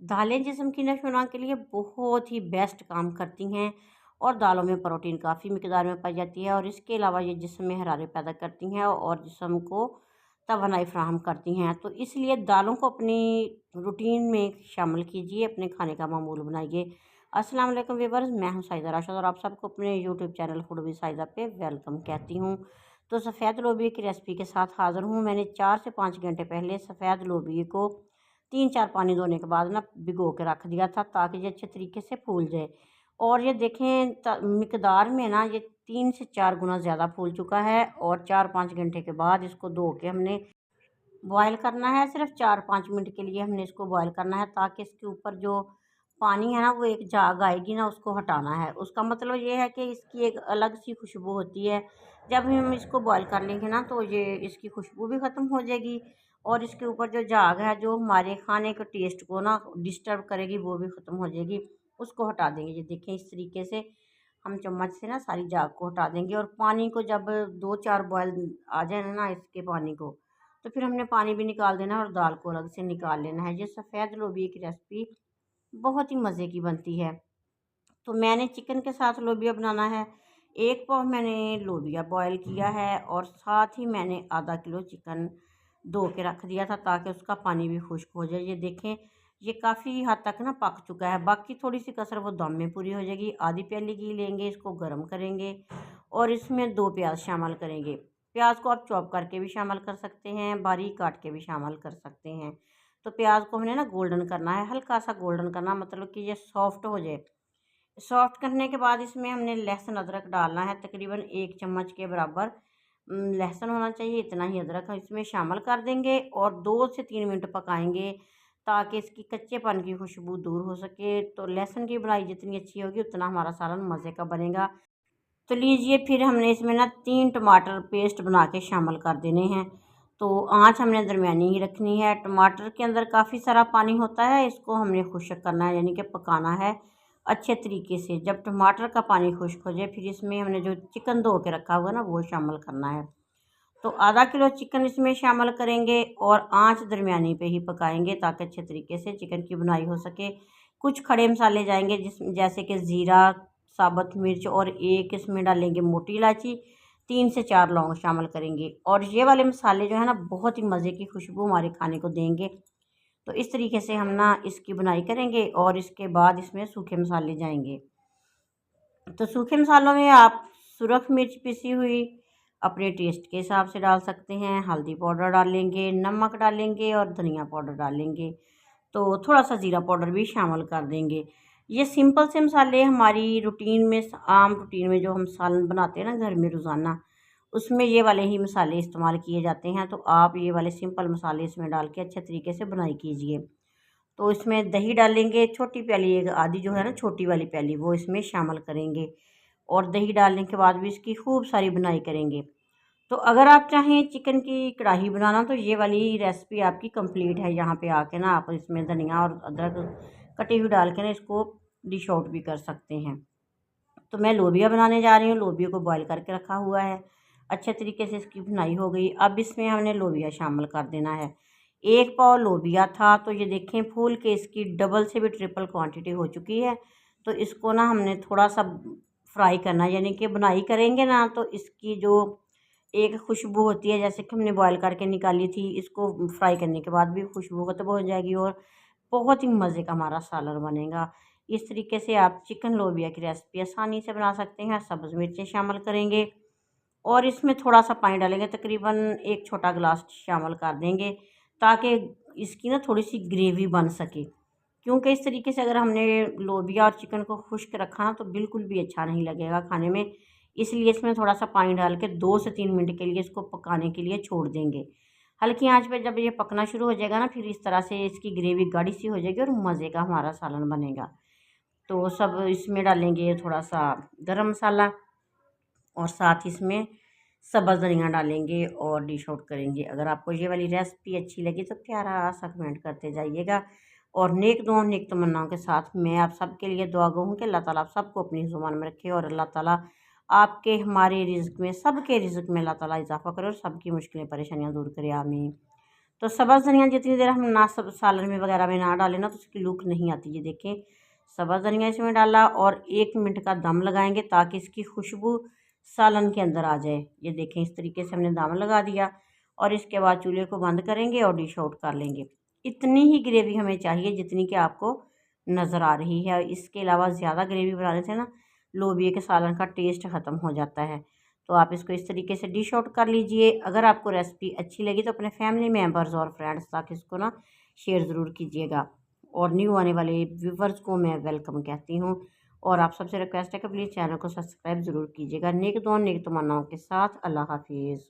दालें जिस्म की नशोनुमा के लिए बहुत ही बेस्ट काम करती हैं और दालों में प्रोटीन काफ़ी मिकदार में पाई जाती है और इसके अलावा ये जिस्म में हरारे पैदा करती हैं और जिस्म को तवानाई फ़राहम करती हैं। तो इसलिए दालों को अपनी रूटीन में शामिल कीजिए, अपने खाने का मामूल बनाइए। अस्सलाम वालेकुम व्यूअर्स, मैं हूँ साइदा राशिद और आप सबको अपने YouTube channel food with Saida पे वेलकम कहती हूँ। तो सफ़ेद लोबिया की रेसिपी के साथ हाज़िर हूँ। मैंने 4 से 5 घंटे पहले सफ़ेद लोबिया को 3-4 पानी धोने के बाद ना भिगो के रख दिया था ताकि ये अच्छे तरीके से फूल जाए। और ये देखें मिकदार में ना ये 3 से 4 गुना ज़्यादा फूल चुका है और 4-5 घंटे के बाद इसको धो के हमने बॉयल करना है। सिर्फ 4-5 मिनट के लिए हमने इसको बॉयल करना है ताकि इसके ऊपर जो पानी है ना वो एक झाग आएगी ना उसको हटाना है। उसका मतलब ये है कि इसकी एक अलग सी खुशबू होती है। जब हम इसको बॉयल कर लेंगे ना तो ये इसकी खुशबू भी ख़त्म हो जाएगी और इसके ऊपर जो झाग है जो हमारे खाने के टेस्ट को ना डिस्टर्ब करेगी वो भी ख़त्म हो जाएगी। उसको हटा देंगे। ये देखें इस तरीके से हम चम्मच से ना सारी झाग को हटा देंगे और पानी को जब 2-4 बॉयल आ जाए ना इसके पानी को, तो फिर हमने पानी भी निकाल देना है और दाल को अलग से निकाल लेना है। ये सफ़ेद लोबिया की रेसिपी बहुत ही मज़े की बनती है। तो मैंने चिकन के साथ लोबिया बनाना है। 1 पाव मैंने लोबिया बॉयल किया है और साथ ही मैंने आधा किलो चिकन धो के रख दिया था ताकि उसका पानी भी खुश्क हो जाए। ये देखें ये काफ़ी हद तक ना पक चुका है। बाकी थोड़ी-सी कसर वो दम में पूरी हो जाएगी। आधी प्याली घी लेंगे, इसको गरम करेंगे और इसमें 2 प्याज़ शामिल करेंगे। प्याज को आप चॉप करके भी शामिल कर सकते हैं, बारीक काट के भी शामिल कर सकते हैं। तो प्याज को हमने ना गोल्डन करना है, हल्का सा गोल्डन करना मतलब कि ये सॉफ्ट हो जाए। सॉफ्ट करने के बाद इसमें हमने लहसुन अदरक डालना है, तकरीबन 1 चम्मच के बराबर लहसुन होना चाहिए, इतना ही अदरक हम इसमें शामिल कर देंगे और 2 से 3 मिनट पकाएंगे ताकि इसकी कच्चेपन की खुशबू दूर हो सके। तो लहसुन की बुनाई जितनी अच्छी होगी उतना हमारा सालन मज़े का बनेगा। तो लीजिए फिर हमने इसमें ना 3 टमाटर पेस्ट बना के शामिल कर देने हैं। तो आँच हमने दरमियानी ही रखनी है। टमाटर के अंदर काफ़ी सारा पानी होता है, इसको हमने खुश्क करना है यानी कि पकाना है अच्छे तरीके से। जब टमाटर का पानी खुश्क हो जाए फिर इसमें हमने जो चिकन धो के रखा हुआ है ना वो शामिल करना है। तो आधा किलो चिकन इसमें शामिल करेंगे और आँच दरमियानी पे ही पकाएंगे ताकि अच्छे तरीके से चिकन की बुनाई हो सके। कुछ खड़े मसाले जाएंगे जैसे कि ज़ीरा, साबुत मिर्च और एक इसमें डालेंगे मोटी इलायची, 3 से 4 लौंग शामिल करेंगे और ये वाले मसाले जो है ना बहुत ही मज़े की खुशबू हमारे खाने को देंगे। तो इस तरीके से हम ना इसकी बुनाई करेंगे और इसके बाद इसमें सूखे मसाले जाएंगे। तो सूखे मसालों में आप सुरख मिर्च पिसी हुई अपने टेस्ट के हिसाब से डाल सकते हैं, हल्दी पाउडर डालेंगे, नमक डालेंगे और धनिया पाउडर डालेंगे। तो थोड़ा-सा ज़ीरा पाउडर भी शामिल कर देंगे। ये सिंपल से मसाले हमारी रूटीन में आम रूटीन में जो हम सालन बनाते हैं ना घर में रोज़ाना, उसमें ये वाले ही मसाले इस्तेमाल किए जाते हैं। तो आप ये वाले सिंपल मसाले इसमें डाल के अच्छे तरीके से बुनाई कीजिए। तो इसमें दही डालेंगे, छोटी प्याली एक आधी जो है ना छोटी वाली प्याली वो इसमें शामिल करेंगे और दही डालने के बाद भी इसकी खूब सारी बुनाई करेंगे। तो अगर आप चाहें चिकन की कढ़ाई बनाना तो ये वाली रेसिपी आपकी कंप्लीट है। यहाँ पे आके ना आप इसमें धनिया और अदरक कटी हुई डाल के ना इसको डिश आउट भी कर सकते हैं। तो मैं लोबिया बनाने जा रही हूँ, लोबिया को बॉयल करके रखा हुआ है। अच्छे तरीके से इसकी भुनाई हो गई। अब इसमें हमने लोबिया शामिल कर देना है। 1 पाव लोबिया था तो ये देखें फूल के इसकी डबल से भी ट्रिपल क्वांटिटी हो चुकी है। तो इसको ना हमने थोड़ा-सा फ्राई करना है यानी कि भुनाई करेंगे ना तो इसकी जो एक खुशबू होती है जैसे कि हमने बॉयल करके निकाली थी, इसको फ्राई करने के बाद भी खुशबू ख़त्म हो जाएगी और बहुत ही मज़े का हमारा सालन बनेगा। इस तरीके से आप चिकन लोबिया की रेसिपी आसानी से बना सकते हैं। सब्ज़ मिर्चें शामिल करेंगे और इसमें थोड़ा-सा पानी डालेंगे, तकरीबन 1 छोटा गिलास शामिल कर देंगे ताकि इसकी ना थोड़ी-सी ग्रेवी बन सके। क्योंकि इस तरीके से अगर हमने लोबिया और चिकन को खुश्क रखा ना तो बिल्कुल भी अच्छा नहीं लगेगा खाने में। इसलिए इसमें थोड़ा-सा पानी डाल के 2 से 3 मिनट के लिए इसको पकाने के लिए छोड़ देंगे। हल्की आँच पे जब ये पकना शुरू हो जाएगा ना फिर इस तरह से इसकी ग्रेवी गाढ़ी सी हो जाएगी और मज़े का हमारा सालन बनेगा। तो सब इसमें डालेंगे थोड़ा-सा गरम मसाला और साथ ही इसमें सब्ज़ धनिया डालेंगे और डिश आउट करेंगे। अगर आपको ये वाली रेसिपी अच्छी लगी तो प्यारा-सा कमेंट करते जाइएगा और नेक दुआओं नेक तमन्नाओं के साथ मैं आप सबके लिए दुआ गो हूँ कि अल्लाह ताला आप सबको अपनी ज़ुबान में रखे और अल्लाह ताला आपके हमारे रिज़्क़ में सबके रिज़्क़ में अल्लाह ताला इज़ाफ़ा करे और सबकी मुश्किलें परेशानियाँ दूर करे। आमीन। तो सब्ज़ धनिया जितनी देर हम ना सब सालन में वगैरह में ना डालें ना तो उसकी लुक नहीं आती। ये देखें, सब्ज़ धनिया इसमें डाला और 1 मिनट का दम लगाएंगे ताकि इसकी खुशबू सालन के अंदर आ जाए। ये देखें, इस तरीके से हमने दम लगा दिया और इसके बाद चूल्हे को बंद करेंगे और डिश आउट कर लेंगे। इतनी ही ग्रेवी हमें चाहिए जितनी कि आपको नज़र आ रही है। इसके अलावा ज़्यादा ग्रेवी बनाने से ना लोबिया के सालन का टेस्ट ख़त्म हो जाता है। तो आप इसको इस तरीके से डिश आउट कर लीजिए। अगर आपको रेसिपी अच्छी लगी तो अपने फैमिली मेम्बर्स और फ्रेंड्स तक इसको ना शेयर ज़रूर कीजिएगा। और न्यू आने वाले व्यूवर्स को मैं वेलकम कहती हूँ। और आप सबसे रिक्वेस्ट है कि प्लीज़ चैनल को सब्सक्राइब ज़रूर कीजिएगा। नेक दुआ नेक तमन्नाओं के साथ। अल्लाह हाफिज़।